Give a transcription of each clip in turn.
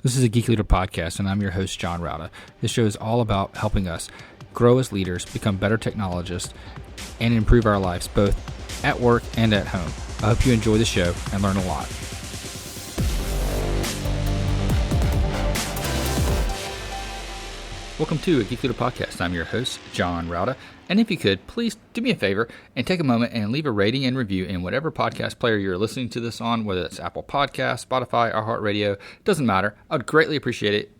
This is a Geek Leader podcast, and I'm your host, John Rauda. This show is all about helping us grow as leaders, become better technologists, and improve our lives both at work and at home. I hope you enjoy the show and learn a lot. Welcome to a Geek Leader podcast. I'm your host, John Rauda. And if you could, please do me a favor and take a moment and leave a rating and review in whatever podcast player you're listening to this on, whether it's Apple Podcasts, Spotify, iHeartRadio, doesn't matter. I would greatly appreciate it,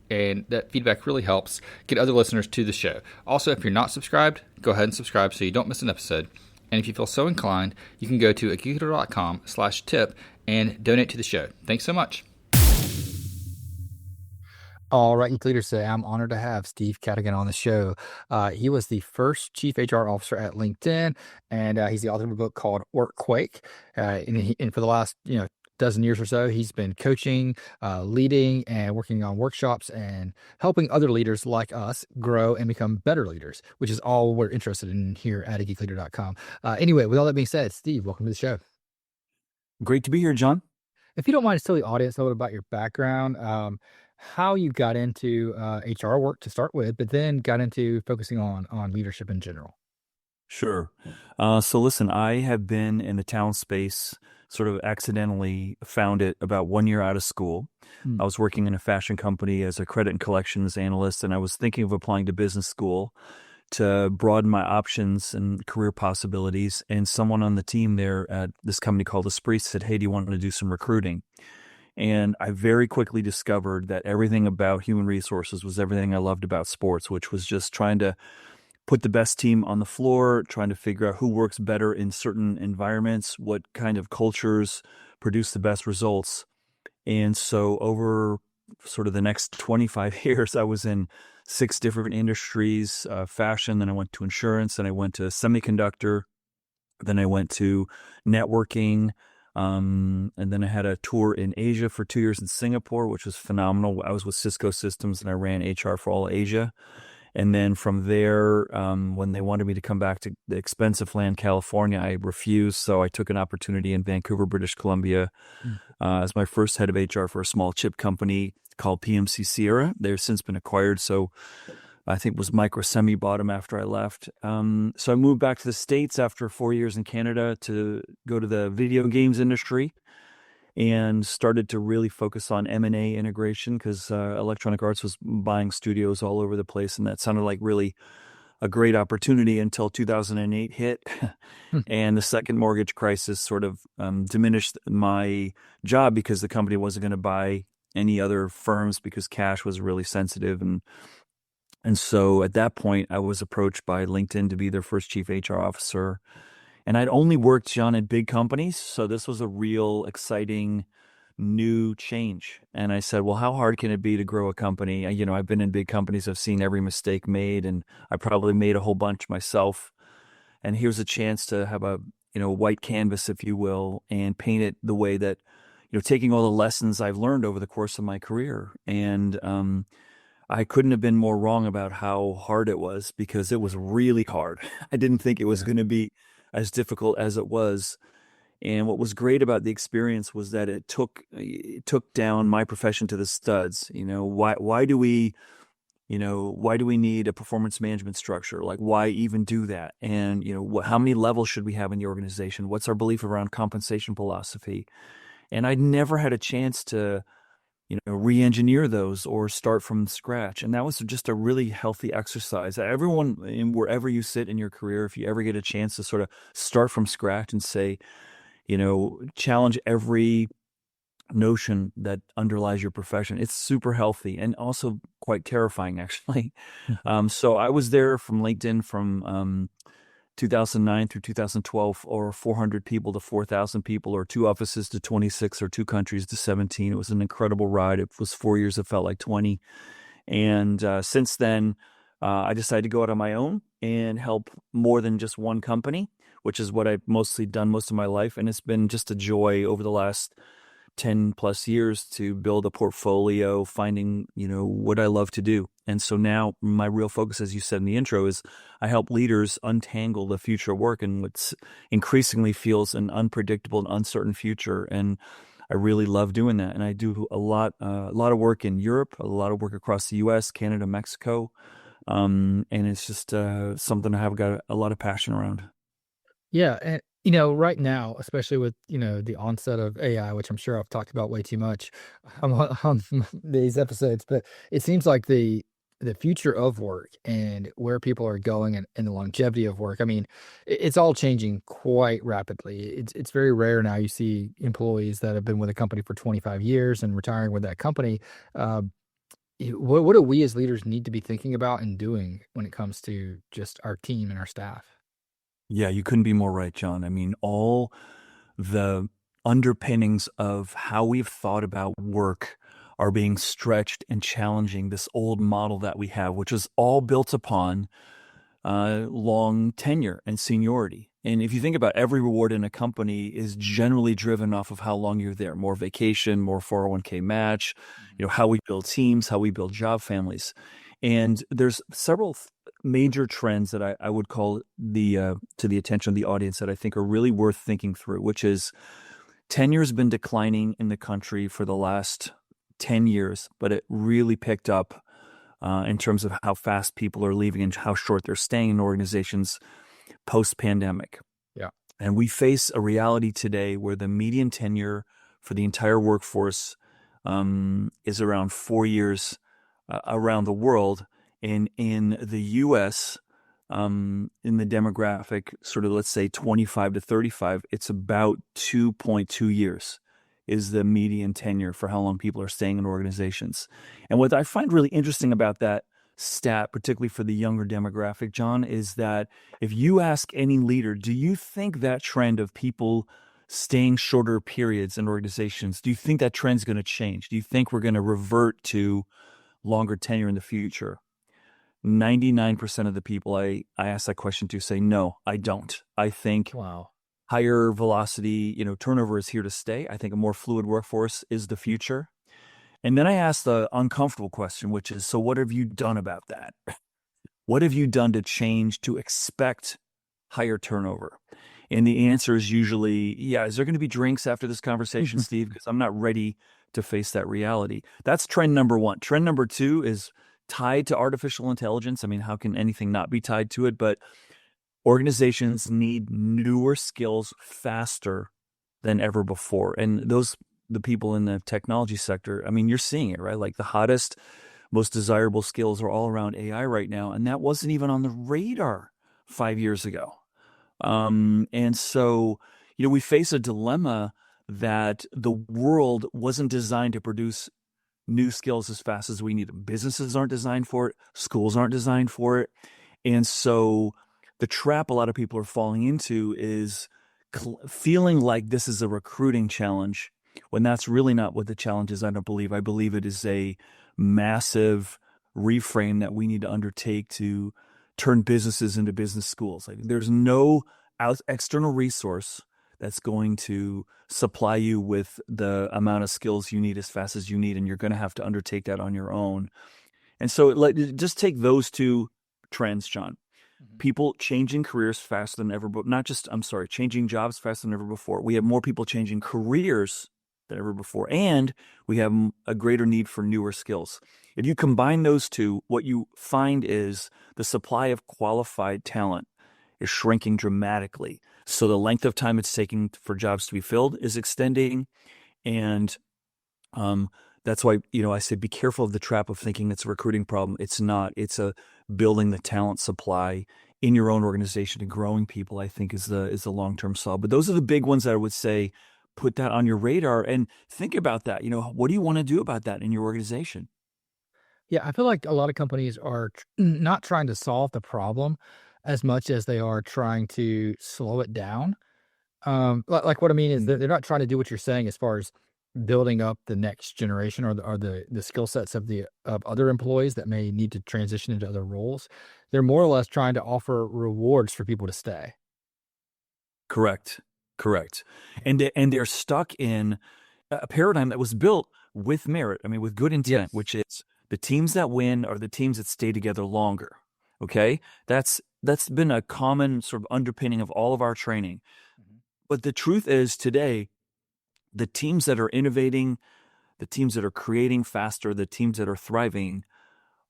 and that feedback really helps get other listeners to the show. Also, if you're not subscribed, go ahead and subscribe so you don't miss an episode. And if you feel so inclined, you can go to geekleader.com/tip and donate to the show. Thanks so much. All right, Geek Leaders, today I'm honored to have Steve Cadigan on the show. He was the first Chief HR Officer at LinkedIn, and he's the author of a book called WorkQuake. And for the last dozen years or so, he's been coaching, leading, and working on workshops and helping other leaders like us grow and become better leaders, which is all we're interested in here at geekleader.com. Anyway, with all that being said, Steve, welcome to the show. Great to be here, John. If you don't mind, tell the audience a little about your background, how you got into HR work to start with, but then got into focusing on leadership in general. Sure. So listen, I have been in the talent space, sort of accidentally found it about 1 year out of school. I was working in a fashion company as a credit and collections analyst, and I was thinking of applying to business school to broaden my options and career possibilities. And someone on the team there at this company called Esprit said, "Hey, do you want to do some recruiting?" And I very quickly discovered that everything about human resources was everything I loved about sports, which was just trying to put the best team on the floor, trying to figure out who works better in certain environments, what kind of cultures produce the best results. And so over sort of the next 25 years, I was in 6 different industries, fashion, then I went to insurance, then I went to semiconductor, then I went to networking, and then I had a tour in Asia for 2 years in Singapore, which was phenomenal. I was with Cisco Systems and I ran HR for all Asia. And then from there, when they wanted me to come back to the expensive land, California, I refused. So I took an opportunity in Vancouver, British Columbia, as my first head of HR for a small chip company called PMC Sierra. They've since been acquired. So I think it was Microsemi bought them after I left. So I moved back to the States after 4 years in Canada to go to the video games industry and started to really focus on M&A integration because Electronic Arts was buying studios all over the place, and that sounded like really a great opportunity until 2008 hit. And the second mortgage crisis sort of diminished my job because the company wasn't going to buy any other firms because cash was really sensitive. And so at that point, I was approached by LinkedIn to be their first chief HR officer. And I'd only worked, John, at big companies. So this was a real exciting new change. And I said, well, how hard can it be to grow a company? I've been in big companies. I've seen every mistake made, and I probably made a whole bunch myself. And here's a chance to have a, white canvas, if you will, and paint it the way that, taking all the lessons I've learned over the course of my career. And, I couldn't have been more wrong about how hard it was because it was really hard. I didn't think it was going to be as difficult as it was. And what was great about the experience was that it took down my profession to the studs. Why do we need a performance management structure? Like, why even do that? And, how many levels should we have in the organization? What's our belief around compensation philosophy? And I'd never had a chance to re-engineer those or start from scratch. And that was just a really healthy exercise. Everyone, wherever you sit in your career, if you ever get a chance to sort of start from scratch and say, challenge every notion that underlies your profession, it's super healthy and also quite terrifying, actually. So I was there from LinkedIn from 2009 through 2012, or 400 people to 4,000 people, or 2 offices to 26, or 2 countries to 17. It was an incredible ride. It was 4 years. It felt like 20. And since then, I decided to go out on my own and help more than just one company, which is what I've mostly done most of my life. And it's been just a joy over the last 10 plus years to build a portfolio, finding, what I love to do. And so now my real focus, as you said in the intro, is I help leaders untangle the future of work and what increasingly feels an unpredictable and uncertain future. And I really love doing that, and I do a lot of work in Europe, a lot of work across the U.S., Canada, Mexico, and it's just something I have got a lot of passion around. Yeah, and right now, especially with the onset of AI, which I'm sure I've talked about way too much on these episodes, but it seems like the future of work and where people are going and the longevity of work. I mean, it's all changing quite rapidly. It's very rare now you see employees that have been with a company for 25 years and retiring with that company. Uh, what do we as leaders need to be thinking about and doing when it comes to just our team and our staff? Yeah, you couldn't be more right, John. I mean, all the underpinnings of how we've thought about work are being stretched and challenging this old model that we have, which is all built upon long tenure and seniority. And if you think about every reward in a company is generally driven off of how long you're there, more vacation, more 401k match, how we build teams, how we build job families. And there's several major trends that I would call to the attention of the audience that I think are really worth thinking through, which is tenure has been declining in the country for the last 10 years, but it really picked up in terms of how fast people are leaving and how short they're staying in organizations post-pandemic. Yeah. And we face a reality today where the median tenure for the entire workforce is around 4 years around the world. And in the U.S., in the demographic, sort of let's say 25 to 35, it's about 2.2 years is the median tenure for how long people are staying in organizations. And what I find really interesting about that stat, particularly for the younger demographic, John, is that if you ask any leader, do you think that trend of people staying shorter periods in organizations, do you think that trend's going to change? Do you think we're going to revert to longer tenure in the future? 99% of the people I ask that question to say, no, I don't. I think Wow. higher velocity, turnover is here to stay. I think a more fluid workforce is the future. And then I ask the uncomfortable question, which is, so what have you done about that? What have you done to change to expect higher turnover? And the answer is usually, yeah, is there going to be drinks after this conversation, Steve? Because I'm not ready to face that reality. That's trend number one. Trend number two is tied to artificial intelligence. I mean, how can anything not be tied to it? But organizations need newer skills faster than ever before. And the people in the technology sector, I mean, you're seeing it, right? Like the hottest, most desirable skills are all around AI right now. And that wasn't even on the radar 5 years ago. And so, we face a dilemma that the world wasn't designed to produce new skills as fast as we need them. Businesses aren't designed for it. Schools aren't designed for it. And so the trap a lot of people are falling into is feeling like this is a recruiting challenge when that's really not what the challenge is. I don't believe. I believe it is a massive reframe that we need to undertake to turn businesses into business schools. Like, there's no external resource that's going to supply you with the amount of skills you need as fast as you need, and you're going to have to undertake that on your own. And so just take those two trends, John. People changing careers faster than ever, but changing jobs faster than ever before. We have more people changing careers than ever before, and we have a greater need for newer skills. If you combine those two, what you find is the supply of qualified talent is shrinking dramatically. So the length of time it's taking for jobs to be filled is extending, and that's why I say be careful of the trap of thinking it's a recruiting problem. It's not. It's a building the talent supply in your own organization and growing people, I think, is the long-term solve. But those are the big ones that I would say put that on your radar and think about that. What do you want to do about that in your organization? Yeah, I feel like a lot of companies are not trying to solve the problem as much as they are trying to slow it down. Like what I mean is they're not trying to do what you're saying as far as building up the next generation or the skill sets of other employees that may need to transition into other roles. They're more or less trying to offer rewards for people to stay. Correct. And they're stuck in a paradigm that was built with merit. I mean, with good intent, Yes. which is the teams that win are the teams that stay together longer. Okay, that's been a common sort of underpinning of all of our training. Mhm. But the truth is, today the teams that are innovating, the teams that are creating faster, the teams that are thriving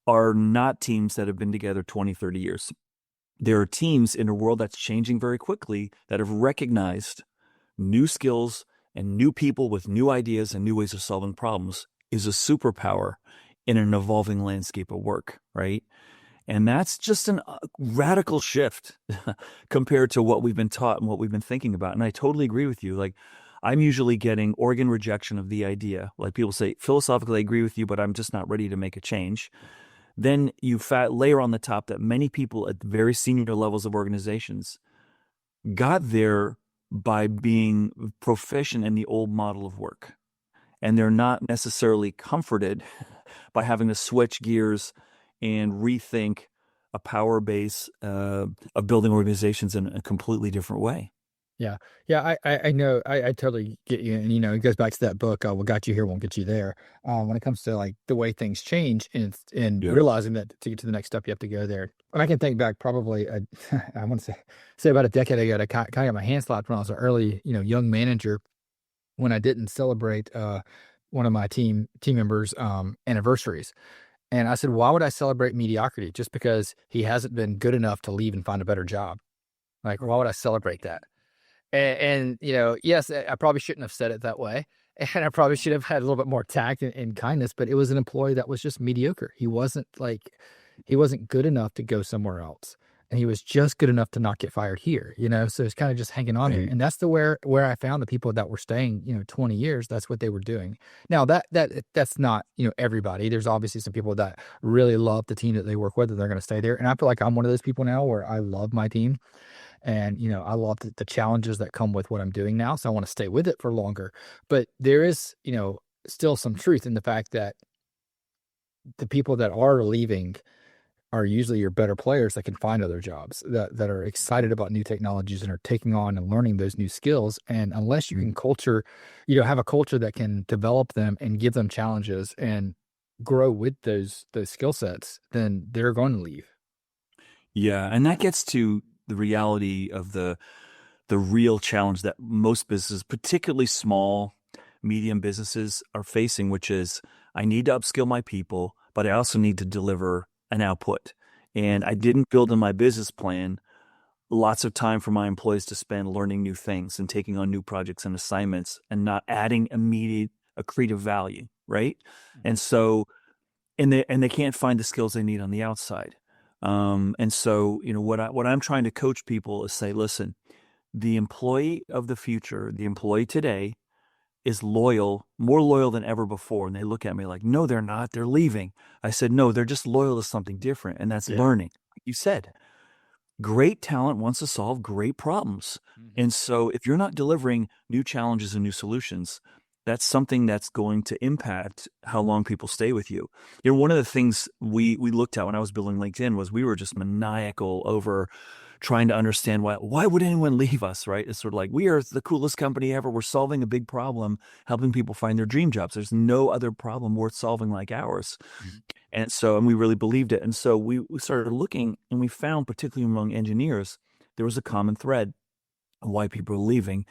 are not teams that have been together 20, 30 years. There are teams in a world that's changing very quickly that have recognized new skills and new people with new ideas and new ways of solving problems is a superpower in an evolving landscape of work, right? And that's just a radical shift compared to what we've been taught and what we've been thinking about. And I totally agree with you. Like, I'm usually getting organ rejection of the idea. Like, people say, philosophically, I agree with you, but I'm just not ready to make a change. Then you layer on the top that many people at very senior levels of organizations got there by being proficient in the old model of work. And they're not necessarily comforted by having to switch gears and rethink a power base of building organizations in a completely different way. Yeah. Yeah. I know. I totally get you. And, it goes back to that book, What Got You Here Won't Get You There. When it comes to like the way things change and Yeah. realizing that to get to the next step, you have to go there. And I can think back probably, I want to say about a decade ago, I kind of got my hand slapped when I was an early, young manager when I didn't celebrate one of my team members' anniversaries. And I said, why would I celebrate mediocrity just because he hasn't been good enough to leave and find a better job? Like, why would I celebrate that? And yes, I probably shouldn't have said it that way. And I probably should have had a little bit more tact and kindness, but it was an employee that was just mediocre. He wasn't good enough to go somewhere else. And he was just good enough to not get fired here, so it's kind of just hanging on here. And that's where I found the people that were staying, 20 years, that's what they were doing. Now that's not, everybody. There's obviously some people that really love the team that they work with and they're going to stay there. And I feel like I'm one of those people now where I love my team. And, I love the challenges that come with what I'm doing now. So I want to stay with it for longer. But there is, still some truth in the fact that the people that are leaving are usually your better players that can find other jobs that are excited about new technologies and are taking on and learning those new skills. And unless you can have a culture that can develop them and give them challenges and grow with those skill sets, then they're going to leave. Yeah. And that gets to the reality of the real challenge that most businesses, particularly small, medium businesses, are facing, which is, I need to upskill my people, but I also need to deliver an output. And I didn't build in my business plan lots of time for my employees to spend learning new things and taking on new projects and assignments and not adding immediate accretive value, right? And so, and they can't find the skills they need on the outside. And so, what I'm trying to coach people is say, listen, the employee of the future, the employee today is loyal, more loyal than ever before. And they look at me like, no, they're not. They're leaving. I said, no, they're just loyal to something different. And that's learning. Like you said, great talent wants to solve great problems. Mm-hmm. And so if you're not delivering new challenges and new solutions, that's something that's going to impact how long people stay with you. One of the things we looked at when I was building LinkedIn was we were just maniacal over trying to understand why would anyone leave us, right? It's sort of like, we are the coolest company ever. We're solving a big problem, helping people find their dream jobs. There's no other problem worth solving like ours. Mm-hmm. And we really believed it. And so we started looking, and we found, particularly among engineers, there was a common thread of why people were leaving,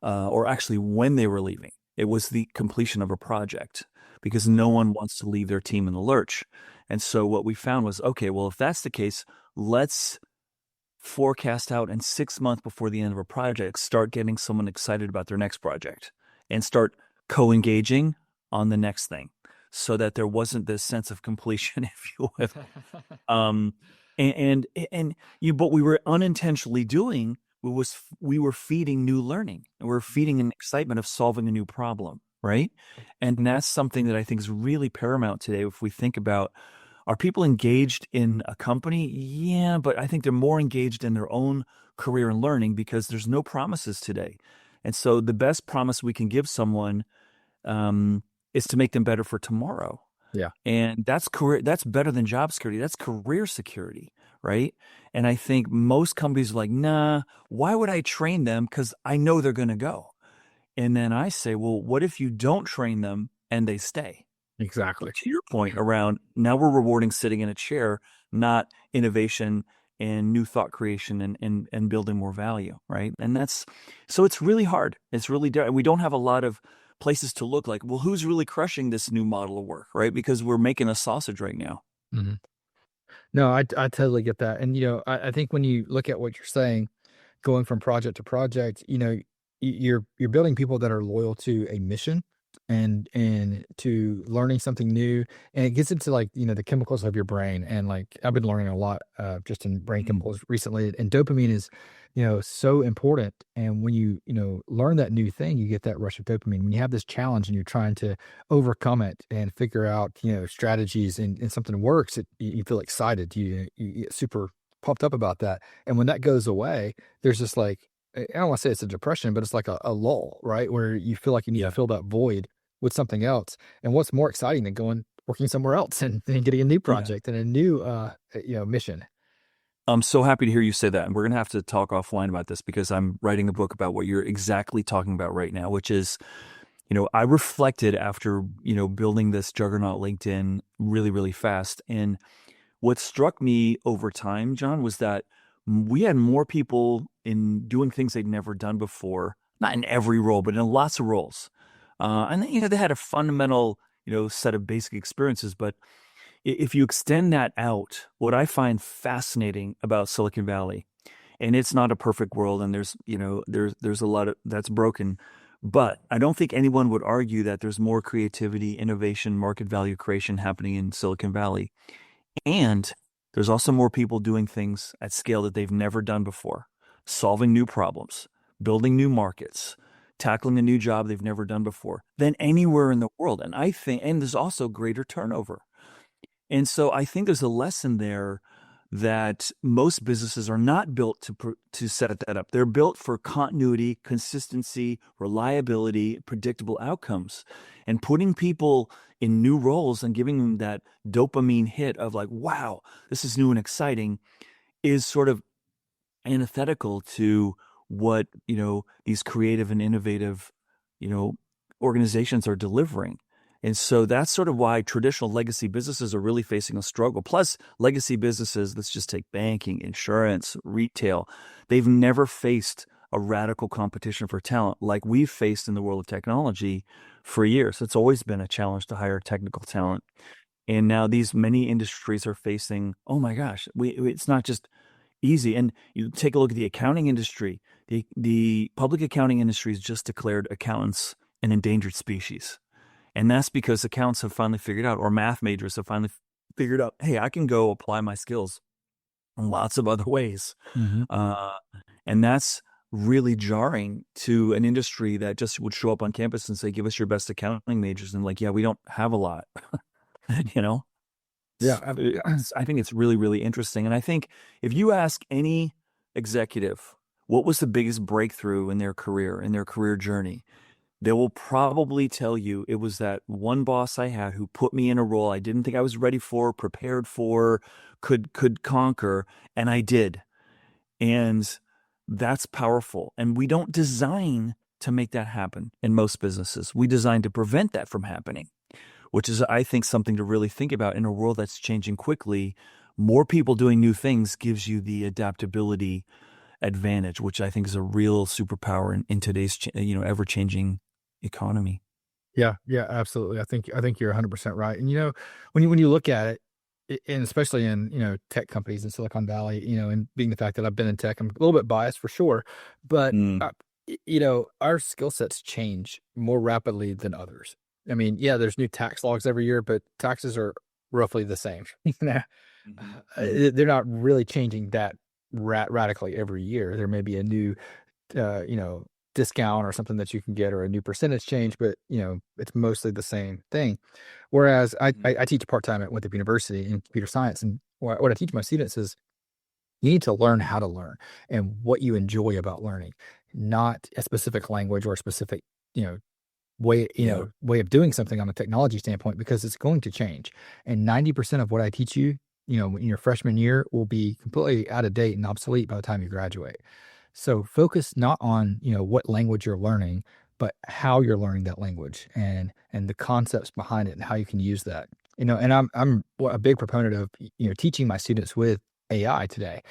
or actually when they were leaving. It was the completion of a project, because no one wants to leave their team in the lurch. And so what we found was, okay, well, if that's the case, let's forecast out, and 6 months before the end of a project, start getting someone excited about their next project and start co-engaging on the next thing, so that there wasn't this sense of completion, if you will. But we were unintentionally doing was we were feeding new learning, and we're feeding an excitement of solving a new problem, right? And that's something that I think is really paramount today. If we think about, are people engaged in a company? Yeah, but I think they're more engaged in their own career and learning, because there's no promises today. And so the best promise we can give someone is to make them better for tomorrow. Yeah. And that's better than job security. That's career security, right? And I think most companies are like, nah, why would I train them? Because I know they're going to go. And then I say, well, what if you don't train them and they stay? Exactly. To your point around, now we're rewarding sitting in a chair, not innovation and new thought creation and building more value, right? And so it's really hard. It's really, we don't have a lot of places to look like, well, who's really crushing this new model of work, right? Because we're making a sausage right now. Hmm. No, I totally get that. And, I think when you look at what you're saying, going from project to project, you're building people that are loyal to a mission and to learning something new. And it gets into like, the chemicals of your brain. And like I've been learning a lot just in brain chemicals recently. And dopamine is, so important. And when you learn that new thing, you get that rush of dopamine. When you have this challenge and you're trying to overcome it and figure out, strategies and something works, you feel excited. You get super pumped up about that. And when that goes away, there's just like, I don't want to say it's a depression, but it's like a lull, right? Where you feel like you need to fill that void with something else. And what's more exciting than working somewhere else and getting a new project and a new, mission? I'm so happy to hear you say that. And we're going to have to talk offline about this because I'm writing a book about what you're exactly talking about right now, which is, I reflected after, building this juggernaut LinkedIn really, really fast. And what struck me over time, John, was that we had more people in doing things they'd never done before, not in every role, but in lots of roles. And they had a fundamental, set of basic experiences. But if you extend that out, what I find fascinating about Silicon Valley, and it's not a perfect world, and there's a lot of that's broken, but I don't think anyone would argue that there's more creativity, innovation, market value creation happening in Silicon Valley. And there's also more people doing things at scale that they've never done before, solving new problems, building new markets, tackling a new job they've never done before than anywhere in the world. And there's also greater turnover. And so I think there's a lesson there that most businesses are not built to set that up. They're built for continuity, consistency, reliability, predictable outcomes. And putting people in new roles and giving them that dopamine hit of like, wow, this is new and exciting is sort of antithetical to what, these creative and innovative, organizations are delivering. And so that's sort of why traditional legacy businesses are really facing a struggle. Plus, legacy businesses, let's just take banking, insurance, retail, they've never faced a radical competition for talent like we've faced in the world of technology for years. It's always been a challenge to hire technical talent. And now these many industries are facing, oh my gosh, it's not just easy. And you take a look at the accounting industry. The public accounting industry has just declared accountants an endangered species. And that's because accountants have finally figured out, or math majors have finally figured out, hey, I can go apply my skills in lots of other ways. Mm-hmm. And that's really jarring to an industry that just would show up on campus and say, give us your best accounting majors. And like, yeah, we don't have a lot, Yeah. I think it's really, really interesting. And I think if you ask any executive, what was the biggest breakthrough in their career journey, they will probably tell you it was that one boss I had who put me in a role I didn't think I was ready for, prepared for, could conquer, and I did. And that's powerful. And we don't design to make that happen in most businesses. We design to prevent that from happening, which is, I think, something to really think about in a world that's changing quickly. More people doing new things gives you the adaptability advantage, which I think is a real superpower in today's ever-changing economy. Yeah, absolutely. I think you're 100% right. And when you look at it, and especially in tech companies in Silicon Valley, and being the fact that I've been in tech, I'm a little bit biased for sure, but our skill sets change more rapidly than others. I mean, yeah, there's new tax laws every year, but taxes are roughly the same. They're not really changing that radically every year. There may be a new, discount or something that you can get, or a new percentage change, but it's mostly the same thing. Whereas I teach part-time at Winthrop University in computer science, and what I teach my students is you need to learn how to learn and what you enjoy about learning, not a specific language or a specific way way of doing something on a technology standpoint, because it's going to change. And 90% of what I teach you, in your freshman year, will be completely out of date and obsolete by the time you graduate. So focus not on, what language you're learning, but how you're learning that language and the concepts behind it and how you can use that. And I'm a big proponent of, teaching my students with AI today.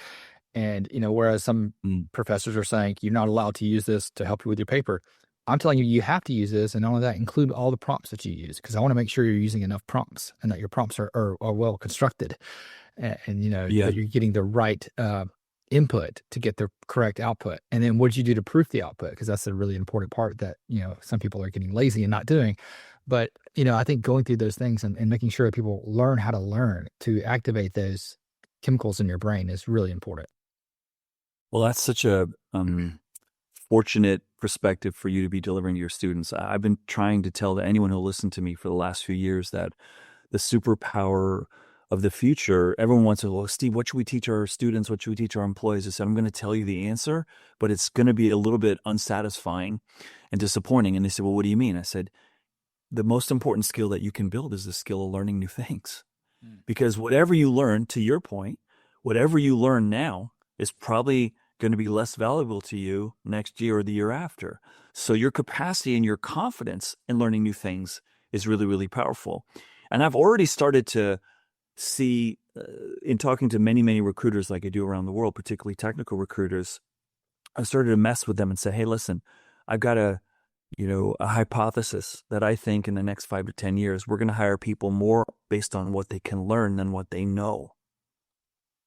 And, whereas some Mm. professors are saying you're not allowed to use this to help you with your paper, I'm telling you, you have to use this. And not only that, include all the prompts that you use, because I want to make sure you're using enough prompts and that your prompts are well constructed and Yeah. that you're getting the right input to get the correct output. And then what did you do to proof the output? Because that's a really important part that, some people are getting lazy and not doing. But, I think going through those things and making sure that people learn how to learn to activate those chemicals in your brain is really important. Well, that's such a fortunate perspective for you to be delivering to your students. I've been trying to tell to anyone who listened to me for the last few years that the superpower of the future, everyone wants to, well, Steve, what should we teach our students? What should we teach our employees? I said, I'm going to tell you the answer, but it's going to be a little bit unsatisfying and disappointing. And they said, well, what do you mean? I said, the most important skill that you can build is the skill of learning new things. Because whatever you learn, to your point, whatever you learn now is probably going to be less valuable to you next year or the year after. So your capacity and your confidence in learning new things is really, really powerful. And I've already started to see, in talking to many, many recruiters like I do around the world, particularly technical recruiters, I started to mess with them and say, hey, listen, I've got a hypothesis that I think in the next 5 to 10 years, we're going to hire people more based on what they can learn than what they know.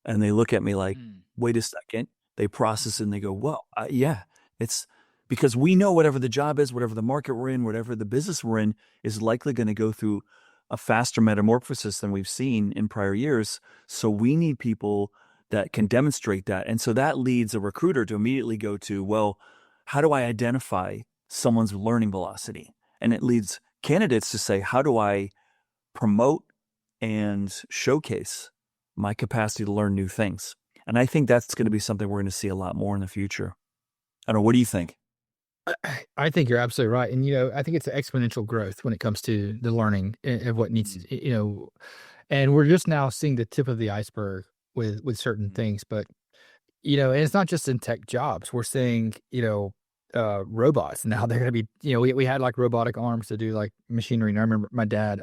And they look at me like, wait a second. They process it and they go, well, yeah, it's because we know whatever the job is, whatever the market we're in, whatever the business we're in is likely going to go through a faster metamorphosis than we've seen in prior years. So we need people that can demonstrate that. And so that leads a recruiter to immediately go to, well, how do I identify someone's learning velocity? And it leads candidates to say, how do I promote and showcase my capacity to learn new things? And I think that's going to be something we're going to see a lot more in the future. I don't know. What do you think? I think you're absolutely right. And, I think it's an exponential growth when it comes to the learning of what needs, and we're just now seeing the tip of the iceberg with certain things. But, and it's not just in tech jobs. We're seeing, robots now. They're going to be, we had like robotic arms to do like machinery. And I remember my dad,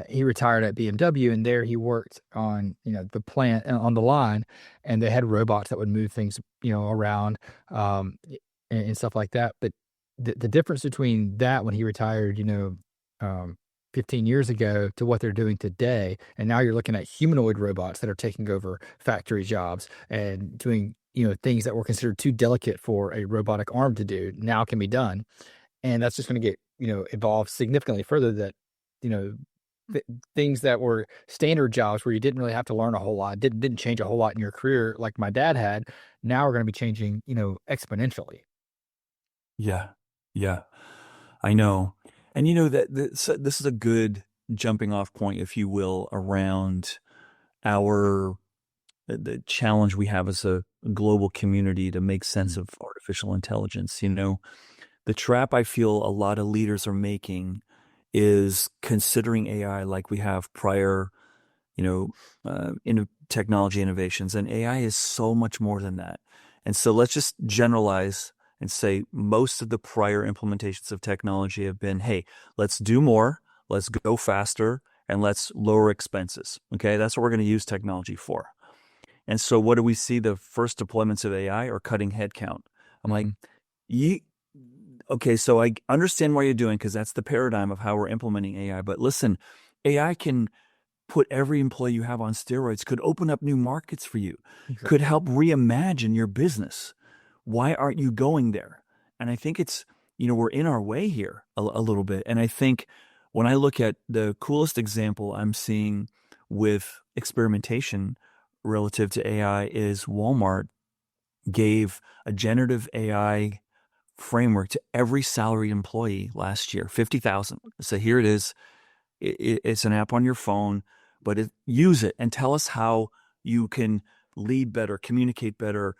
he retired at BMW, and there he worked on, the plant on the line, and they had robots that would move things, around, and stuff like that. But the difference between that when he retired, 15 years ago to what they're doing today, and now you're looking at humanoid robots that are taking over factory jobs and doing, things that were considered too delicate for a robotic arm to do now can be done. And that's just going to get, evolved significantly further that, you know, things that were standard jobs where you didn't really have to learn a whole lot, didn't change a whole lot in your career like my dad had, now are going to be changing, exponentially. Yeah. Yeah. I know. And this is a good jumping off point, if you will, around our the challenge we have as a global community to make sense of artificial intelligence. The trap I feel a lot of leaders are making is considering AI like we have prior, in technology innovations, and AI is so much more than that. And so let's just generalize and say most of the prior implementations of technology have been, hey, let's do more, let's go faster, and let's lower expenses. Okay, that's what we're going to use technology for. And so what do we see? The first deployments of AI are cutting headcount. I'm like, okay, so I understand what you're doing because that's the paradigm of how we're implementing AI. But listen, AI can put every employee you have on steroids, could open up new markets for you, could help reimagine your business. Why aren't you going there? And I think it's, we're in our way here a little bit. And I think when I look at the coolest example I'm seeing with experimentation relative to AI is Walmart gave a generative AI framework to every salaried employee last year, 50,000. So here it is. It's an app on your phone, but use it and tell us how you can lead better, communicate better,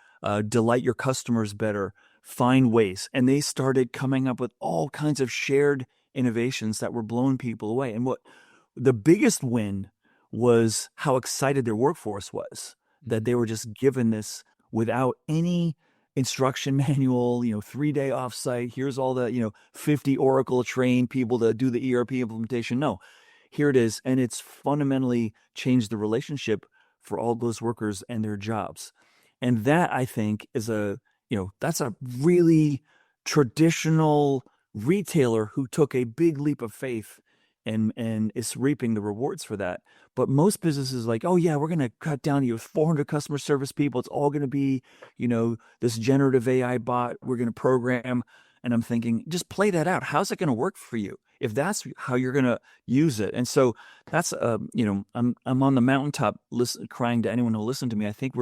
delight your customers better, find ways. And they started coming up with all kinds of shared innovations that were blowing people away. And what the biggest win was how excited their workforce was that they were just given this without any instruction manual, 3-day offsite. Here's all the, 50 Oracle trained people to do the ERP implementation. No, here it is. And it's fundamentally changed the relationship for all those workers and their jobs. And that, I think, is that's a really traditional retailer who took a big leap of faith and is reaping the rewards for that. But most businesses like, oh yeah, we're going to cut down to 400 customer service people. It's all going to be, this generative AI bot we're going to program. And I'm thinking, just play that out. How's it going to work for you if that's how you're going to use it? And so that's, I'm on the mountaintop crying to anyone who listen to me. I think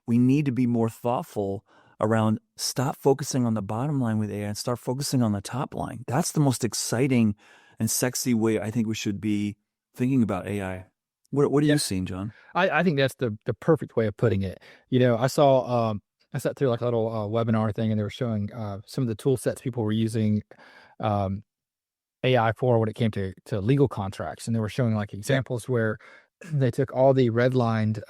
we need to be more thoughtful around stop focusing on the bottom line with AI and start focusing on the top line. That's the most exciting and sexy way I think we should be thinking about AI. What are you seeing, John? I think that's the perfect way of putting it. I sat through like a little webinar thing, and they were showing some of the tool sets people were using AI for when it came to legal contracts. And they were showing like examples where they took all the redlined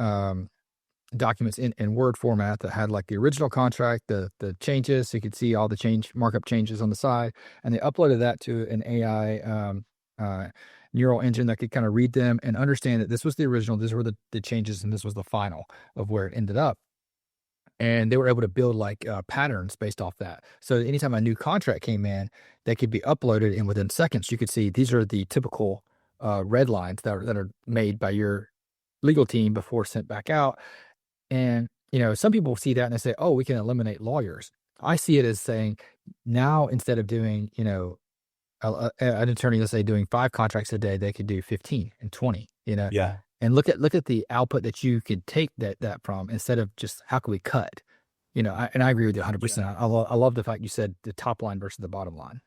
documents in Word format that had like the original contract, the changes, so you could see all the markup changes on the side, and they uploaded that to an AI neural engine that could kind of read them and understand that this was the original, these were the changes, and this was the final of where it ended up. And they were able to build like patterns based off that. So anytime a new contract came in, they could be uploaded, and within seconds you could see these are the typical red lines that are made by your legal team before sent back out. And, some people see that and they say, oh, we can eliminate lawyers. I see it as saying now, instead of doing, an attorney, let's say, doing 5 contracts a day, they could do 15 and 20, Yeah. and look at the output that you could take that from, instead of just how can we cut, and I agree with you 100%. Yeah. I love the fact you said the top line versus the bottom line.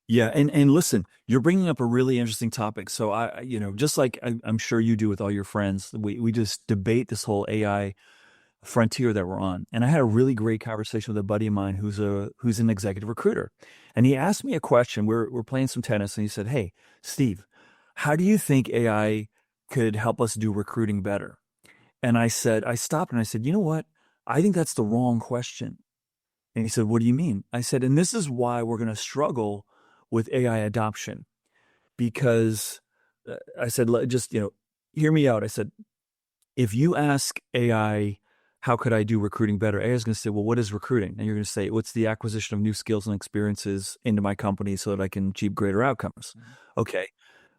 Yeah. And listen, you're bringing up a really interesting topic. So just like I'm sure you do with all your friends, we just debate this whole AI frontier that we're on. And I had a really great conversation with a buddy of mine who's an executive recruiter. And he asked me a question. We're playing some tennis, and he said, "Hey, Steve, how do you think AI could help us do recruiting better?" And I stopped and I said, "You know what? I think that's the wrong question." And he said, "What do you mean?" I said, "And this is why we're going to struggle with AI adoption, because I said, just, hear me out." I said, if you ask AI, how could I do recruiting better? AI is going to say, well, what is recruiting? And you're going to say, what's the acquisition of new skills and experiences into my company so that I can achieve greater outcomes? Mm-hmm. Okay.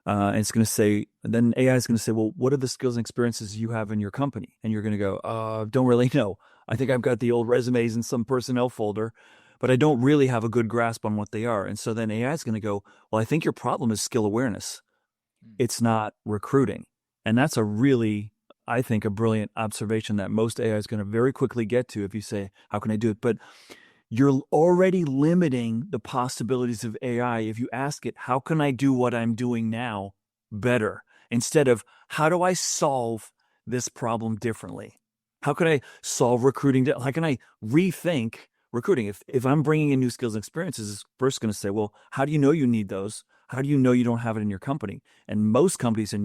And it's going to say, then AI is going to say, well, what are the skills and experiences you have in your company? And you're going to go, don't really know. I think I've got the old resumes in some personnel folder, but I don't really have a good grasp on what they are. And so then AI is going to go, well, I think your problem is skill awareness. It's not recruiting. And that's I think a brilliant observation that most AI is going to very quickly get to if you say, how can I do it? But you're already limiting the possibilities of AI if you ask it, how can I do what I'm doing now better? Instead of, how do I solve this problem differently? How can I solve recruiting? How can I rethink recruiting? If I'm bringing in new skills and experiences, it's first going to say, well, how do you know you need those? How do you know you don't have it in your company? And most companies, and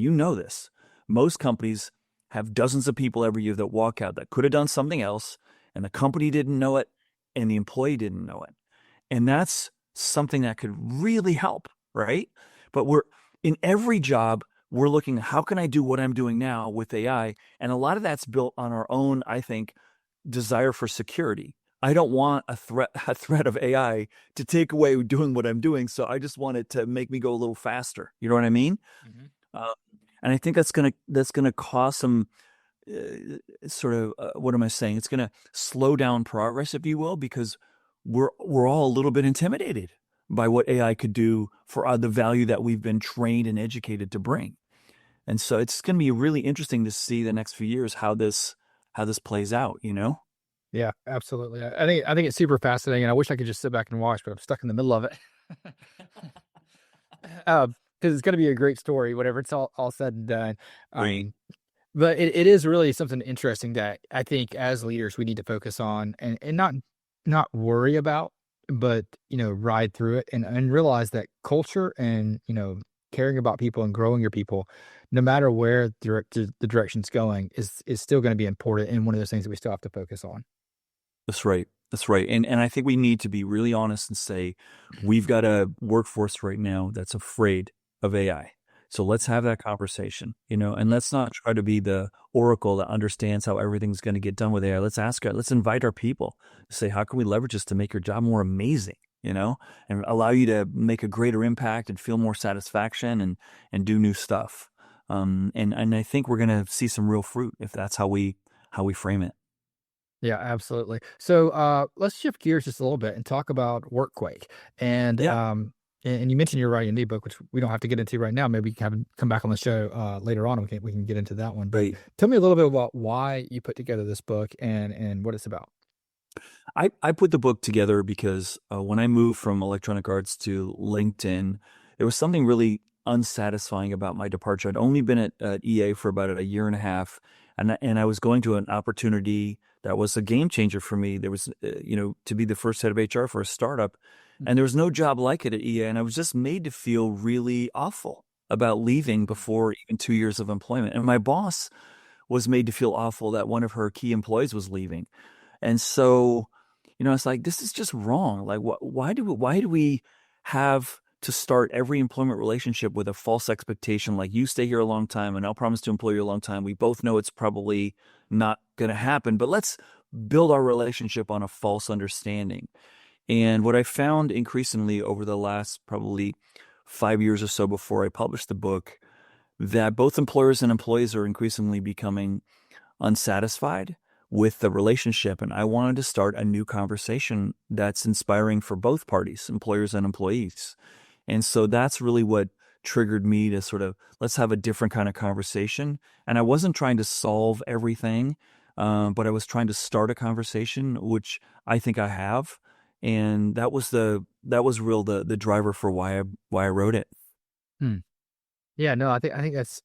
most companies have dozens of people every year that walk out that could have done something else, and the company didn't know it, and the employee didn't know it. And that's something that could really help, right? But in every job, we're looking, how can I do what I'm doing now with AI? And a lot of that's built on our own, I think, desire for security. I don't want a threat of AI to take away doing what I'm doing. So I just want it to make me go a little faster. You know what I mean? Mm-hmm. And I think that's gonna cause some what am I saying? It's gonna slow down progress, if you will, because we're all a little bit intimidated by what AI could do for the value that we've been trained and educated to bring. And so it's gonna be really interesting to see the next few years how this plays out. Yeah, absolutely. I think it's super fascinating, and I wish I could just sit back and watch, but I'm stuck in the middle of it. Because it's going to be a great story, whatever it's all said and done. But it is really something interesting that I think as leaders we need to focus on and not worry about, but ride through it and realize that culture and caring about people and growing your people, no matter where the direction's going, is still going to be important, and one of those things that we still have to focus on. That's right. And I think we need to be really honest and say we've got a workforce right now that's afraid of AI. So let's have that conversation, and let's not try to be the oracle that understands how everything's going to get done with AI. Let's invite our people to say, how can we leverage this to make your job more amazing, and allow you to make a greater impact and feel more satisfaction and do new stuff. And I think we're going to see some real fruit if that's how we frame it. Yeah, absolutely. So let's shift gears just a little bit and talk about WorkQuake. And Yeah. and you mentioned you're writing an ebook, which we don't have to get into right now. Maybe you can have him come back on the show later on. We can get into that one. But Right. tell me a little bit about why you put together this book and what it's about. I put the book together because when I moved from electronic arts to LinkedIn, there was something really unsatisfying about my departure. I'd only been at EA for about a year and a half, and I was going to an opportunity that was a game changer for me. There was, to be the first head of HR for a startup, and there was no job like it at EA, and I was just made to feel really awful about leaving before even 2 years of employment. And my boss was made to feel awful that one of her key employees was leaving. And so, it's like, this is just wrong. Like, why do we have to start every employment relationship with a false expectation? Like, you stay here a long time and I'll promise to employ you a long time. We both know it's probably not going to happen, but let's build our relationship on a false understanding. And what I found increasingly over the last probably 5 years or so before I published the book, that both employers and employees are increasingly becoming unsatisfied with the relationship. And I wanted to start a new conversation that's inspiring for both parties, employers and employees. And so that's really what triggered me to sort of, let's have a different kind of conversation. And I wasn't trying to solve everything, but I was trying to start a conversation, which I think I have. And that was the driver for why I wrote it. Hmm. Yeah, no, I think that's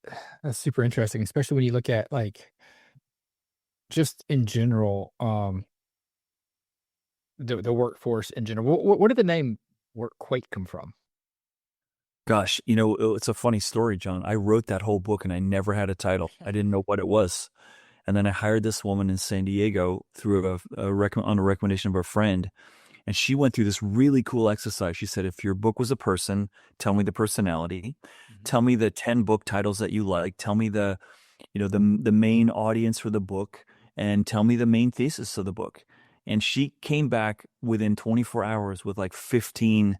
super interesting, especially when you look at like just in general, the workforce in general. Where did the name WorkQuake come from? Gosh, it's a funny story, John. I wrote that whole book and I never had a title. I didn't know what it was. And then I hired this woman in San Diego through on a recommendation of a friend. And she went through this really cool exercise. She said, if your book was a person, tell me the personality, tell me the 10 book titles that you like, tell me the main audience for the book, and tell me the main thesis of the book. And she came back within 24 hours with like 15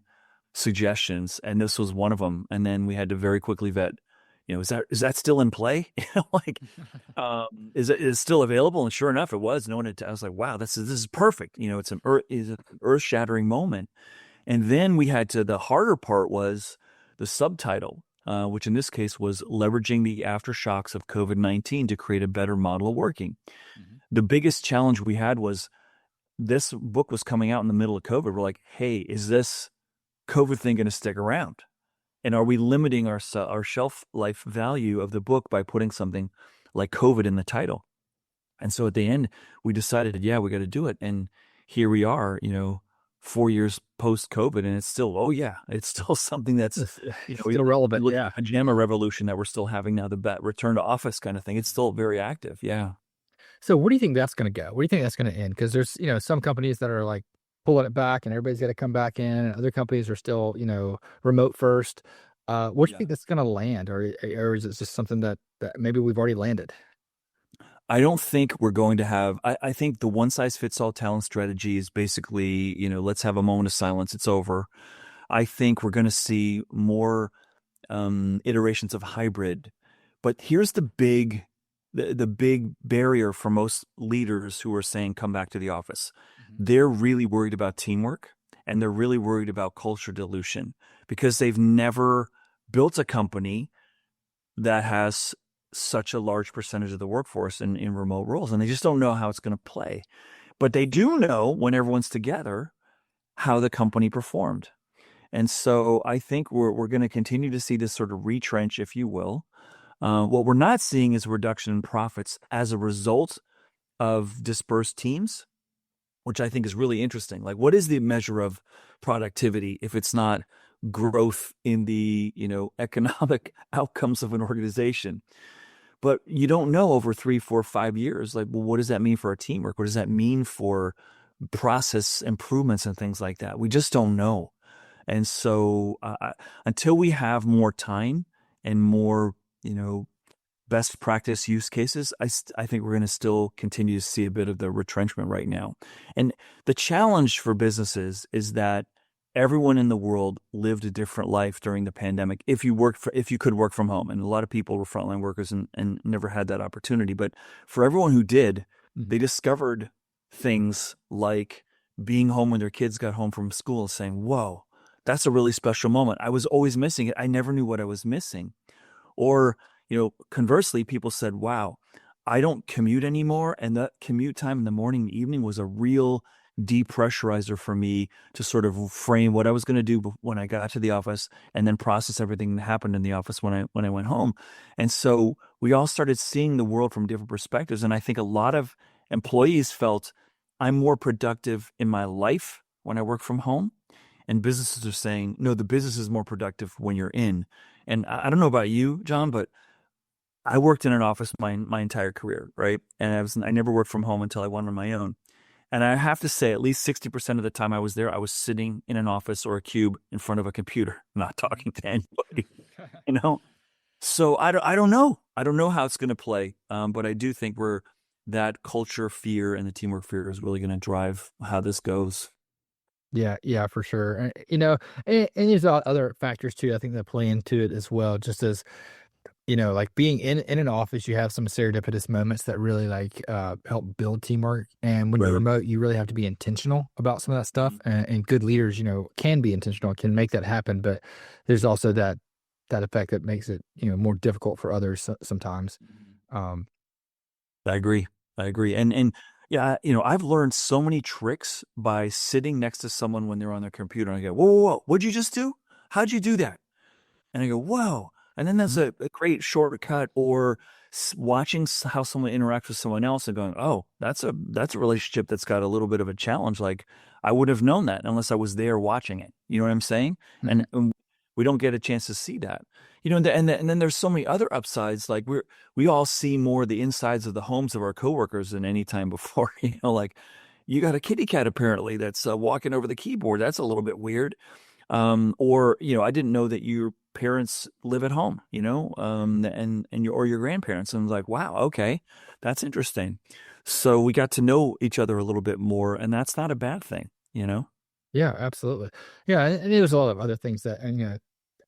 suggestions, and this was one of them. And then we had to very quickly vet, is that still in play? Is it still available? And sure enough, it was. I was like, wow, this is perfect. It's an earth shattering moment. And then the harder part was the subtitle, which in this case was leveraging the aftershocks of COVID-19 to create a better model of working. Mm-hmm. The biggest challenge we had was this book was coming out in the middle of COVID. We're like, hey, is this COVID thing going to stick around? And are we limiting our shelf life value of the book by putting something like COVID in the title? And so at the end, we decided, yeah, we got to do it. And here we are, 4 years post COVID, and it's still, it's still something that's still relevant. Yeah, a JAMA revolution that we're still having now. The return to office kind of thing. It's still very active. Yeah. So where do you think that's going to go? Where do you think that's going to end? Because there's some companies that are like pulling it back, and everybody's got to come back in, and other companies are still remote first. Where do you think that's going to land, or is it just something that maybe we've already landed? I don't think we're going to have. I think the one size fits all talent strategy is basically, let's have a moment of silence. It's over. I think we're going to see more iterations of hybrid. But here's the big barrier for most leaders who are saying come back to the office. Mm-hmm. They're really worried about teamwork, and they're really worried about culture dilution because they've never built a company that has such a large percentage of the workforce in remote roles, and they just don't know how it's going to play. But they do know when everyone's together how the company performed. And so I think we're going to continue to see this sort of retrench, if you will. What we're not seeing is a reduction in profits as a result of dispersed teams, which I think is really interesting. Like, what is the measure of productivity if it's not growth in the economic outcomes of an organization? But you don't know over 3, 4, 5 years, like, well, what does that mean for our teamwork? What does that mean for process improvements and things like that? We just don't know. And so until we have more time and more, best practice use cases, I think we're going to still continue to see a bit of the retrenchment right now. And the challenge for businesses is that everyone in the world lived a different life during the pandemic. If you could work from home, and a lot of people were frontline workers and never had that opportunity. But for everyone who did, they discovered things like being home when their kids got home from school, saying, "Whoa, that's a really special moment. I was always missing it. I never knew what I was missing." Or, conversely, people said, "Wow, I don't commute anymore." And that commute time in the morning and evening was a real depressurizer for me to sort of frame what I was going to do when I got to the office, and then process everything that happened in the office when I went home. And so we all started seeing the world from different perspectives. And I think a lot of employees felt, I'm more productive in my life when I work from home. And businesses are saying, no, the business is more productive when you're in. And I don't know about you, John, but I worked in an office my entire career, right? And I never worked from home until I went on my own. And I have to say, at least 60% of the time I was there, I was sitting in an office or a cube in front of a computer, not talking to anybody, So I don't know. I don't know how it's going to play. But I do think that culture fear and the teamwork fear is really going to drive how this goes. Yeah, yeah, for sure. And there's other factors too, I think, that play into it as well. Just as, like being in an office, you have some serendipitous moments that really help build teamwork. And when you're remote, you really have to be intentional about some of that stuff. And good leaders, can be intentional, can make that happen. But there's also that effect that makes it, more difficult for others sometimes. Um, I agree. And yeah, I've learned so many tricks by sitting next to someone when they're on their computer. And I go, whoa, what'd you just do? How'd you do that? And I go, whoa. And then that's a great shortcut. Or watching how someone interacts with someone else and going, oh, that's a relationship that's got a little bit of a challenge. Like, I would have known that unless I was there watching it. You know what I'm saying? And we don't get a chance to see that. And then there's so many other upsides. Like we all see more of the insides of the homes of our coworkers than any time before. Like, you got a kitty cat apparently that's walking over the keyboard. That's a little bit weird. Or I didn't know that your parents live at home. And your grandparents. And I was like, wow, okay, that's interesting. So we got to know each other a little bit more, and that's not a bad thing. Yeah, absolutely. Yeah, and there's a lot of other things that,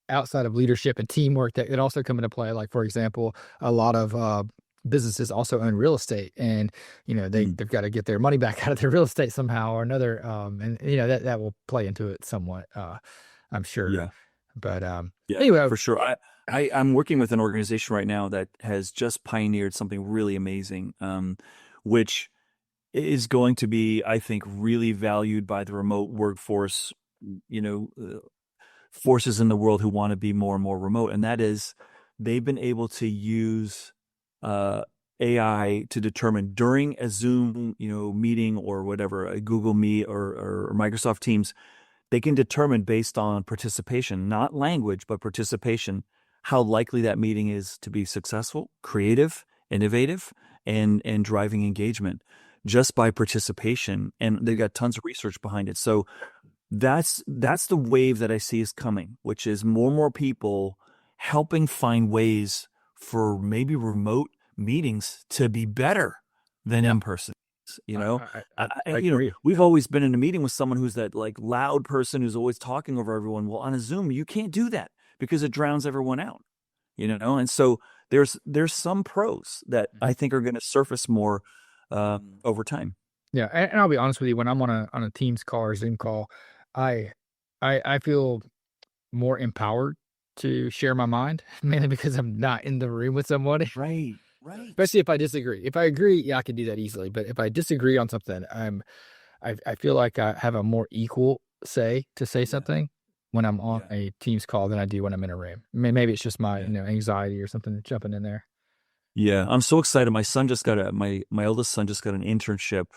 outside of leadership and teamwork that also come into play. Like, for example, a lot of businesses also own real estate, and they've got to get their money back out of their real estate somehow or another. And that will play into it somewhat, I'm sure. Yeah. But yeah, anyway, for sure. I'm working with an organization right now that has just pioneered something really amazing, which is going to be, I think, really valued by the remote workforce, forces in the world who want to be more and more remote. And that is, they've been able to use AI to determine during a Zoom, meeting or whatever, a Google Meet or Microsoft Teams, they can determine based on participation, not language, but participation, how likely that meeting is to be successful, creative, innovative, and driving engagement just by participation. And they've got tons of research behind it. So that's the wave that I see is coming, which is more and more people helping find ways for maybe remote meetings to be better than in person. I agree. We've always been in a meeting with someone who's that like loud person who's always talking over everyone. Well, on a Zoom, you can't do that because it drowns everyone out. And so there's some pros that I think are going to surface more over time. Yeah, and I'll be honest with you, when I'm on a Teams call or Zoom call, I feel more empowered to share my mind, mainly because I'm not in the room with somebody. Right. Especially if I disagree. If I agree, yeah, I can do that easily. But if I disagree on something, I feel like I have a more equal say to say something when I'm on a Teams call than I do when I'm in a room. Maybe it's just my anxiety or something jumping in there. Yeah, I'm so excited. My son just got my eldest son just got an internship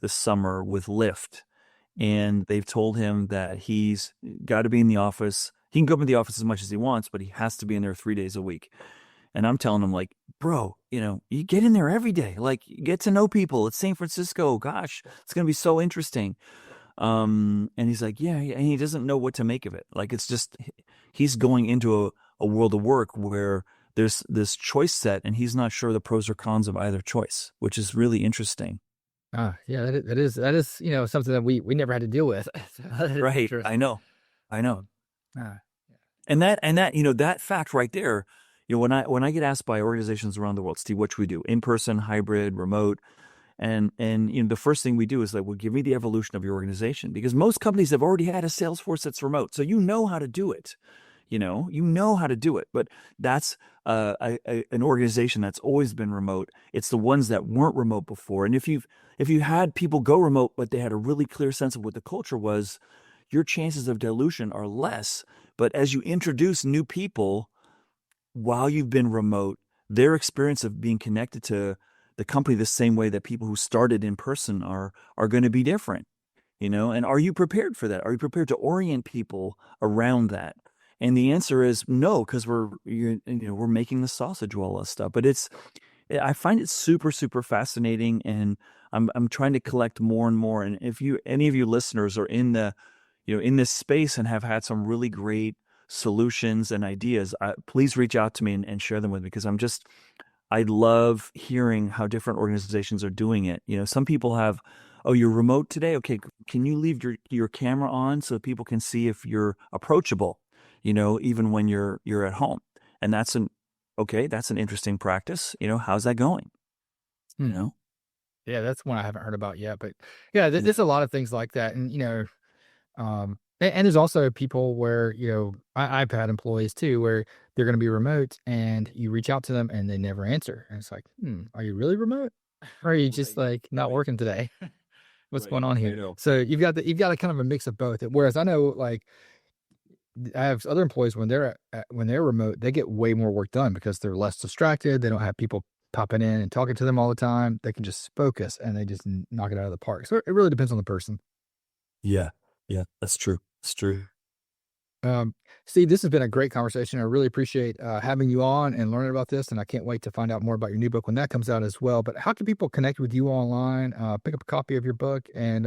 this summer with Lyft, and they've told him that he's got to be in the office. He can go in the office as much as he wants, but he has to be in there 3 days a week. And I'm telling him, like, bro, you get in there every day. Like, get to know people. It's San Francisco. Gosh, it's going to be so interesting. And he's like, yeah. And he doesn't know what to make of it. Like, it's just, he's going into a a world of work where there's this choice set and he's not sure the pros or cons of either choice, which is really interesting. Yeah, that is, something that we never had to deal with. Right. I know. Ah, And that, that fact right there, when I get asked by organizations around the world, Steve, what should we do? In person, hybrid, remote? And the first thing we do is like, well, give me the evolution of your organization, because most companies have already had a sales force that's remote. So how to do it. You know how to do it, but that's an organization that's always been remote. It's the ones that weren't remote before. And if you had people go remote, but they had a really clear sense of what the culture was, your chances of dilution are less. But as you introduce new people while you've been remote, their experience of being connected to the company the same way that people who started in person are going to be different. And are you prepared for that? Are you prepared to orient people around that? And the answer is no, because we're making the sausage roll and stuff. But I find it super, super fascinating, and I'm trying to collect more and more. And if any of you listeners are in in this space and have had some really great solutions and ideas, please reach out to me and share them with me, because I love hearing how different organizations are doing it. Some people have, oh, you're remote today? Okay, can you leave your camera on so people can see if you're approachable? Even when you're at home. And that's an interesting practice. How's that going? Yeah, that's one I haven't heard about yet, but yeah, there's a lot of things like that. And, and there's also people where, I've had employees too, where they're going to be remote and you reach out to them and they never answer. And it's like, are you really remote? Or are you just like not working today? What's going on here? So you've got kind of a mix of both. Whereas I know, like, I have other employees when they're remote, they get way more work done because they're less distracted. They don't have people popping in and talking to them all the time. They can just focus and they just knock it out of the park. So it really depends on the person. Yeah, that's true. It's true. Steve, this has been a great conversation. I really appreciate having you on and learning about this, and I can't wait to find out more about your new book when that comes out as well. But how can people connect with you online, pick up a copy of your book, and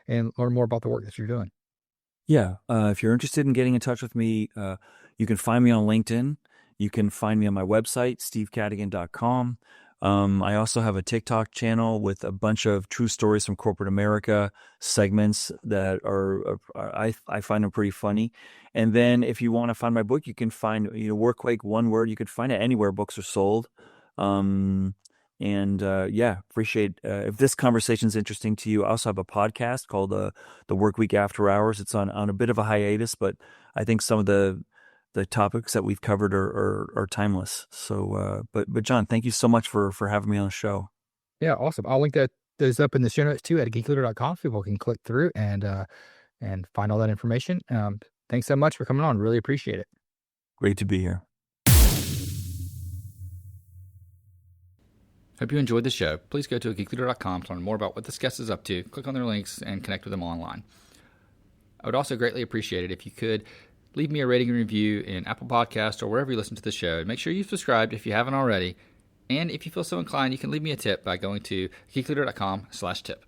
learn more about the work that you're doing? Yeah. If you're interested in getting in touch with me, you can find me on LinkedIn. You can find me on my website, stevecadigan.com. I also have a TikTok channel with a bunch of true stories from corporate America segments that I find them pretty funny. And then if you want to find my book, you can find, WorkQuake, one word. You could find it anywhere books are sold. Appreciate if this conversation is interesting to you. I also have a podcast called the WorkWeek After Hours. It's on a bit of a hiatus, but I think some of the topics that we've covered are timeless. So, but John, thank you so much for having me on the show. Yeah, awesome. I'll link those up in the show notes too at geekleader.com. People can click through and find all that information. Thanks so much for coming on. Really appreciate it. Great to be here. Hope you enjoyed the show. Please go to geekleader.com to learn more about what this guest is up to. Click on their links and connect with them online. I would also greatly appreciate it if you could leave me a rating and review in Apple Podcasts or wherever you listen to the show. Make sure you've subscribed if you haven't already. And if you feel so inclined, you can leave me a tip by going to geekleader.com/tip.